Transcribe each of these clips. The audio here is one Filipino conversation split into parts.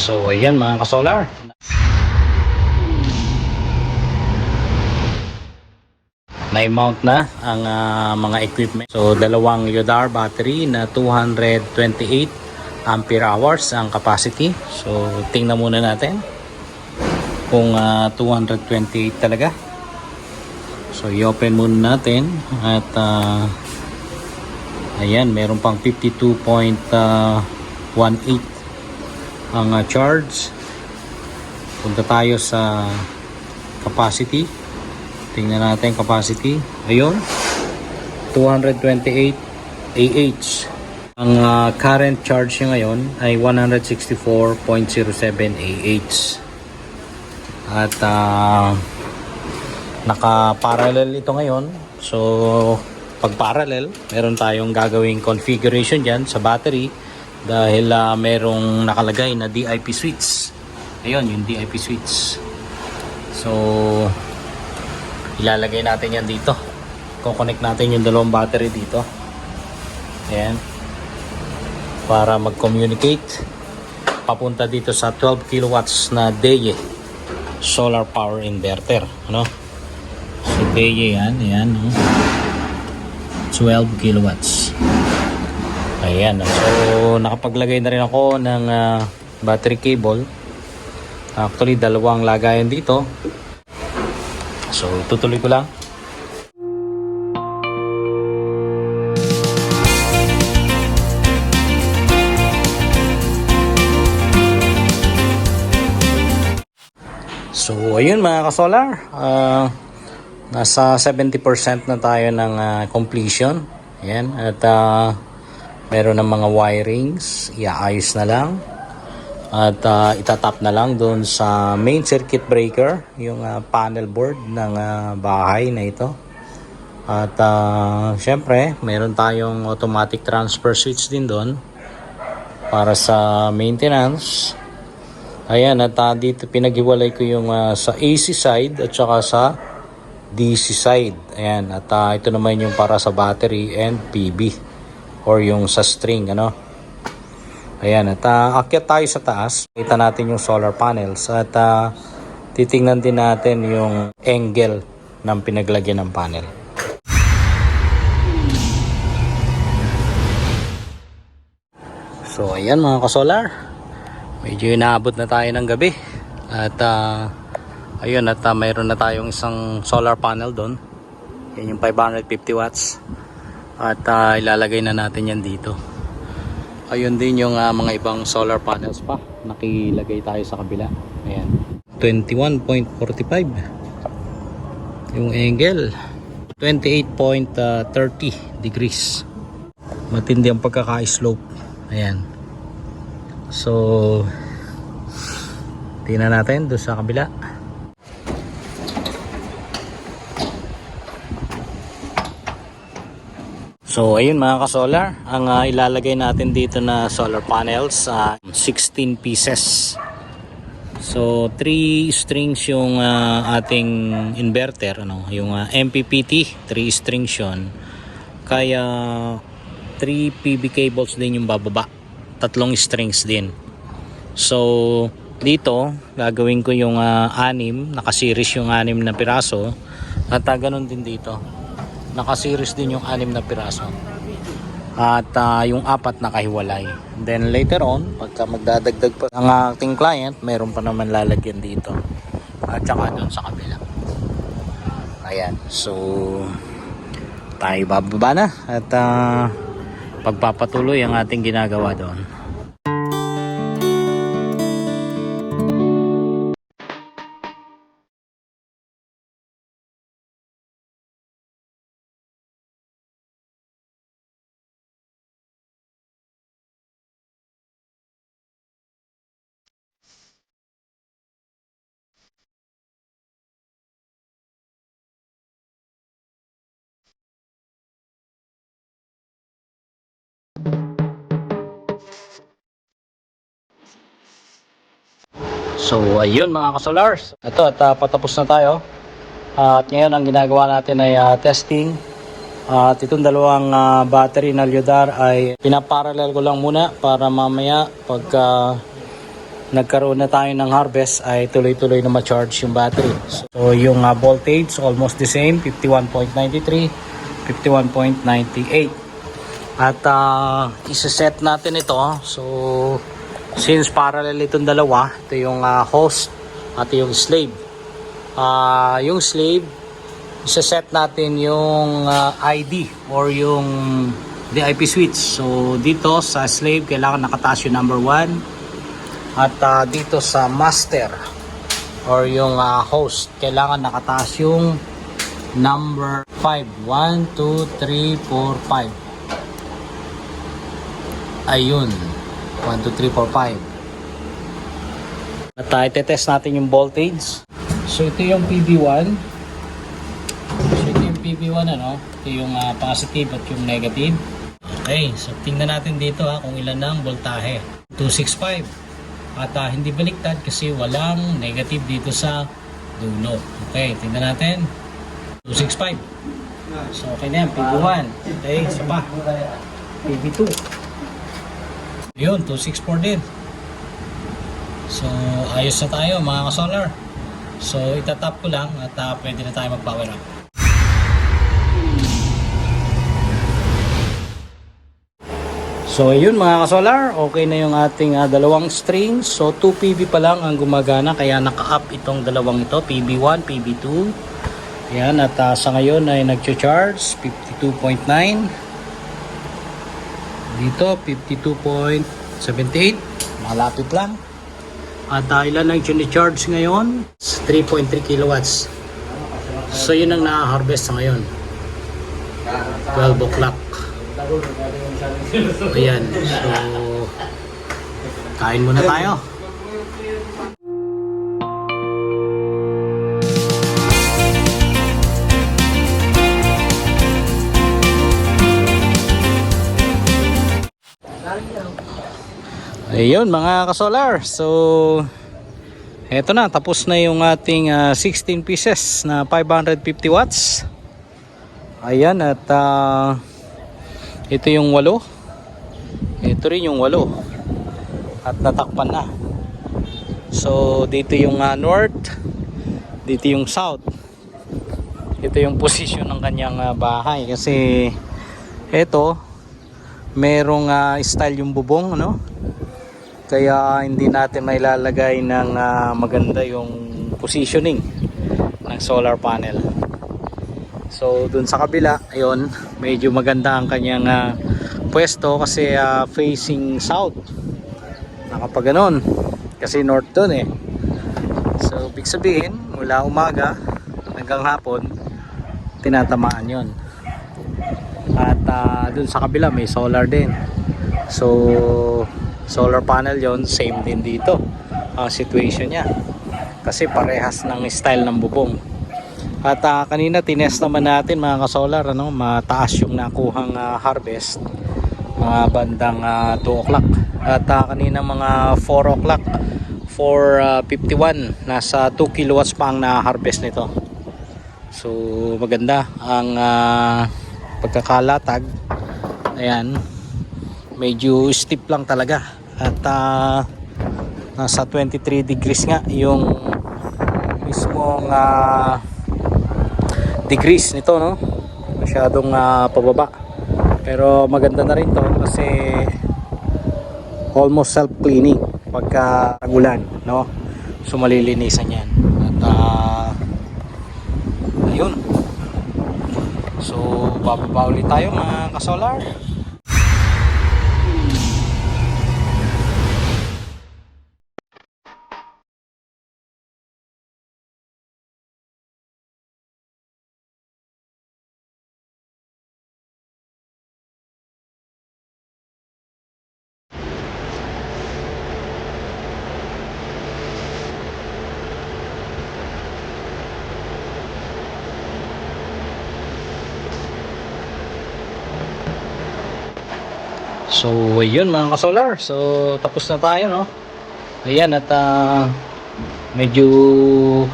So ayan mga ka-solar, na-mount na ang mga equipment. So dalawang Lyodar battery na 228 ampere hours ang capacity. So tingnan muna natin kung 228 talaga. So i-open muna natin at ayan, meron pang 52.18 ang charge. Punta tayo sa capacity. Tingnan natin capacity. Ayun, 228 AH. Ang current charge niya ngayon ay 164.07 AH. At naka-parallel ito ngayon. So pag parallel, meron tayong gagawing configuration dyan sa battery dahil merong nakalagay na DIP switch. Ayun, yung DIP switch. So ilalagay natin yan dito. Kukonect natin yung dalawang battery dito. Ayan. Para mag-communicate papunta dito sa 12 kilowatts na DEYE solar power inverter. Ano? So DEYE yan. Ayan. 12 kilowatts. Ayan. So nakapaglagay na rin ako ng battery cable. Actually, dalawang lagayan dito. So tutuloy ko lang. So ayun mga ka-solar, nasa 70% na tayo ng completion. Ayan, at meron ng mga wirings, iaayos na lang. At itatap na lang doon sa main circuit breaker, yung panel board ng bahay na ito. At syempre, meron tayong automatic transfer switch din doon para sa maintenance. Ayan, at dito pinaghiwalay ko yung sa AC side at saka sa DC side. Ayan, at ito naman yung para sa battery and PB or yung sa string, ano. Ayan, at akyat tayo sa taas. Kita natin yung solar panels at titingnan din natin yung angle ng pinaglagyan ng panel. So ayan mga ka-solar, medyo inaabot na tayo ng gabi. At ayun, at mayroon na tayong isang solar panel doon. Yan yung 550 watts. At ilalagay na natin yan dito. Ayun din yung mga ibang solar panels pa. Nakilagay tayo sa kabila. Ayan. 21.45 yung angle. 28.30 degrees. Matindi ang pagkaka-slope. Ayan. So tingnan natin doon sa kabila. So ayun mga ka-solar, ang ilalagay natin dito na solar panels, 16 pieces. So 3 strings yung ating inverter, ano, yung MPPT, 3 strings yun. Kaya 3 PB cables din yung bababa, 3 strings din. So dito gagawin ko yung 6, naka-series yung 6 na piraso. At ganun din dito, naka-series din yung 6 na piraso. At yung 4 nakahiwalay. Then later on, pagka magdadagdag pa ang ating client, meron pa naman lalagyan dito. At saka doon sa kabila. Ayan. So tayo bababa na. At pagpapatuloy ang ating ginagawa doon. So ayun mga ka-solars, ito at patapos na tayo. At ngayon ang ginagawa natin ay testing. At itong dalawang battery na Lyodar ay pinaparallel ko lang muna para mamaya pagka nagkaroon na tayo ng harvest ay tuloy-tuloy na ma-charge yung battery. So yung voltage almost the same, 51.93, 51.98. At isa-set natin ito. So since parallel itong dalawa, ito yung host at yung slave. Yung slave, isa-set natin yung ID or yung the IP switch. So dito sa slave kailangan nakataas yung number 1. At dito sa master or yung host, kailangan nakataas yung number 5. 1, 2, 3, 4, 5. Ayun. 1, 2, 3, 4, 5. At itetest natin yung voltage. So ito yung PB1. So ito yung PB1 ano. Ito yung positive at yung negative. Okay. So tingnan natin dito kung ilan ang voltahe. 265. At hindi baliktad kasi walang negative dito sa dulo. Okay, tingnan natin. 265. So, okay na yan. PB1. Okay, isa pa. PB2. Yun, 264 din. So, ayos na tayo mga ka-solar. So, itatap ko lang at pwede na tayo mag-power up. So ayun mga ka-solar, okay na yung ating dalawang strings. So 2 PB pa lang ang gumagana kaya naka-up itong dalawang ito, PB1, PB2. Ayan, at sa ngayon ay nag-charge 52.9. Dito 52.78, malapit lang. At ilan ang charge ngayon? 3.3 kilowatts. So yun ang na-harvest sa ngayon. 12 o'clock. Ayan, so kain muna tayo. Ayun mga ka-solar, so eto na, tapos na yung ating 16 pieces na 550 watts. Ayan, at ito yung 8. Ito rin yung 8. At natakpan na. So dito yung north, dito yung south. Ito yung position ng kanyang bahay kasi ito merong style yung bubong, ano? Kaya hindi natin mailalagay ng maganda yung positioning ng solar panel. So dun sa kabila, ayun, medyo maganda ang kanyang pwesto kasi facing south. Nakapag ganon kasi north dun eh. So big sabihin, mula umaga hanggang hapon tinatamaan yon. At dun sa kabila may solar din. So solar panel yon, same din dito ang situation niya kasi parehas ng style ng bubong. At kanina tinest naman natin mga ka-solar, ano, mataas yung nakuhang harvest mga bandang 2 o'clock. At kanina mga 4 o'clock 4:51, nasa 2 kilowatts pa ang na-harvest nito. So maganda ang pagkakalatag. Ayan, medyo steep lang talaga. At nasa 23 degrees nga yung mismong degrees nito, no? Masyadong pababa. Pero maganda na rin to kasi almost self-cleaning pagka tagulan, no? So malilinisan yan. At ayun. So bababa ulit tayo mga ka-solar. So ayun mga ka-solar, so tapos na tayo, no? Ayan, at medyo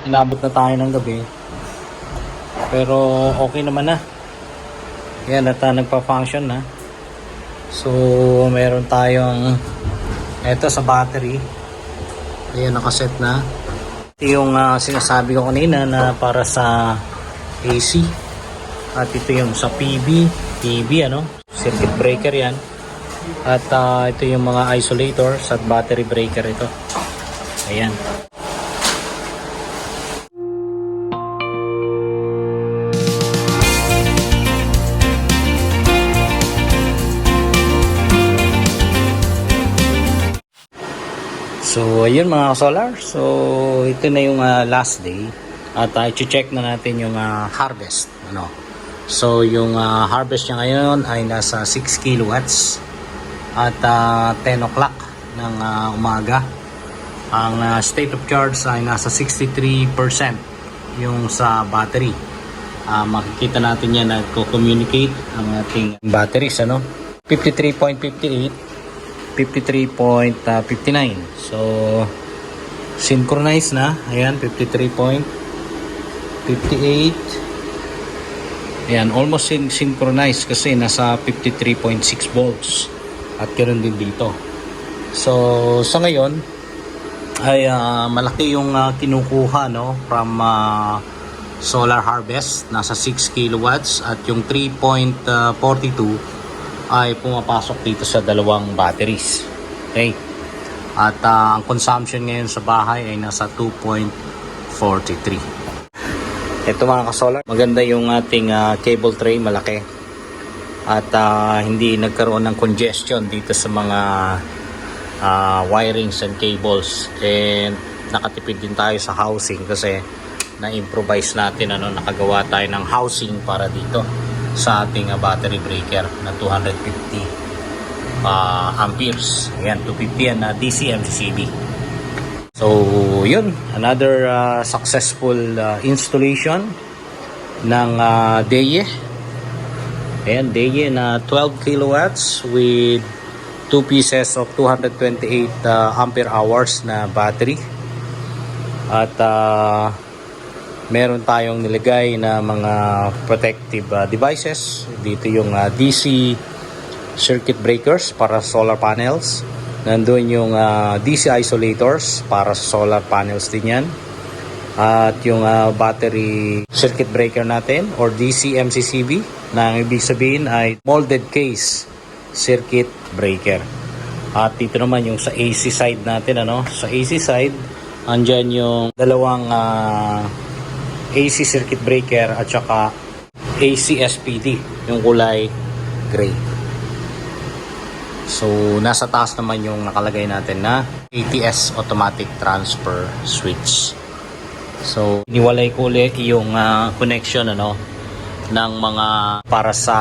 inabot na tayo ng gabi pero okay naman na. Ayan, at nagpa-function na. So meron tayong eto sa battery, Ayan, nakaset na. Ito yung sinasabi ko kanina na para sa AC. At ito yung sa PB ano, circuit breaker yan. At ito yung mga isolators at battery breaker ito. Ayan. So ayun mga solar. So ito na yung last day. At i-check na natin yung harvest. Ano? So yung harvest niya ngayon ay nasa 6 kilowatts. At 10 o'clock ng umaga. Ang state of charge ay nasa 63% yung sa battery. Makikita natin yan nagko-communicate ang ating batteries. Ano? 53.58 53.59. So synchronize na. Ayan, 53.58. Ayan, almost synchronized kasi nasa 53.6 volts. At ganoon din dito. So sa ngayon ay malaki yung kinukuha, no, from solar harvest, nasa 6 kilowatts, at yung 3.42 ay pumapasok dito sa dalawang batteries. Okay. At ang consumption ngayon sa bahay ay nasa 2.43. Ito mga ka-solar, maganda yung ating cable tray, malaki. At hindi nagkaroon ng congestion dito sa mga wirings and cables. And nakatipid din tayo sa housing kasi na-improvise natin, ano, nakagawa tayo ng housing para dito sa ating battery breaker na 250 amperes. Ayan, 250 yan na DC MCCB. So yun, another successful installation ng DEYE. Ayan, DEYE na 12 kilowatts with 2 pieces of 228 ampere hours na battery. At meron tayong nilagay na mga protective devices. Dito yung DC circuit breakers para solar panels. Nandun yung DC isolators para sa solar panels din yan. At yung battery circuit breaker natin or DC MCCB, na ang ibig sabihin ay molded case circuit breaker. At dito naman yung sa AC side natin, ano? Sa AC side, andyan yung dalawang AC circuit breaker at saka AC SPD, yung kulay gray. So nasa taas naman yung nakalagay natin na ATS automatic transfer switch. So iniwalay ko ulit yung connection, ano, ng mga para sa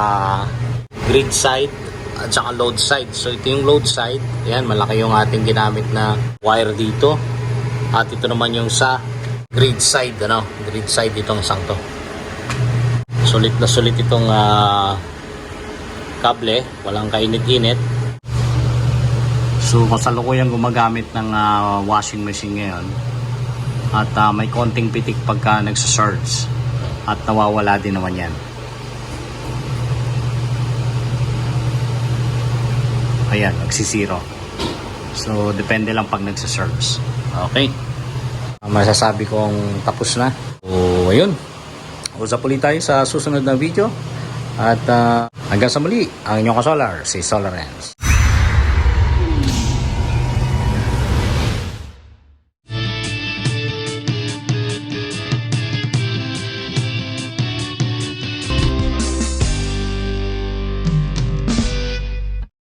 grid side at saka load side. So ito yung load side. Ayan, malaki yung ating ginamit na wire dito. At ito naman yung sa grid side, ano, grid side itong isang to. Sulit na sulit itong kable, walang kainit-init. So kasalukuyang gumagamit ng washing machine ngayon. At may konting pitik pagka nagsa-surge. At nawawala din naman yan. Ayan, nagsisiro. So depende lang pag nagsa-surge. Okay. Masasabi kong tapos na. So ayun, usap ulit tayo sa susunod na video. At hanggang sa muli, ang inyong ka-solar, si Solar Ends.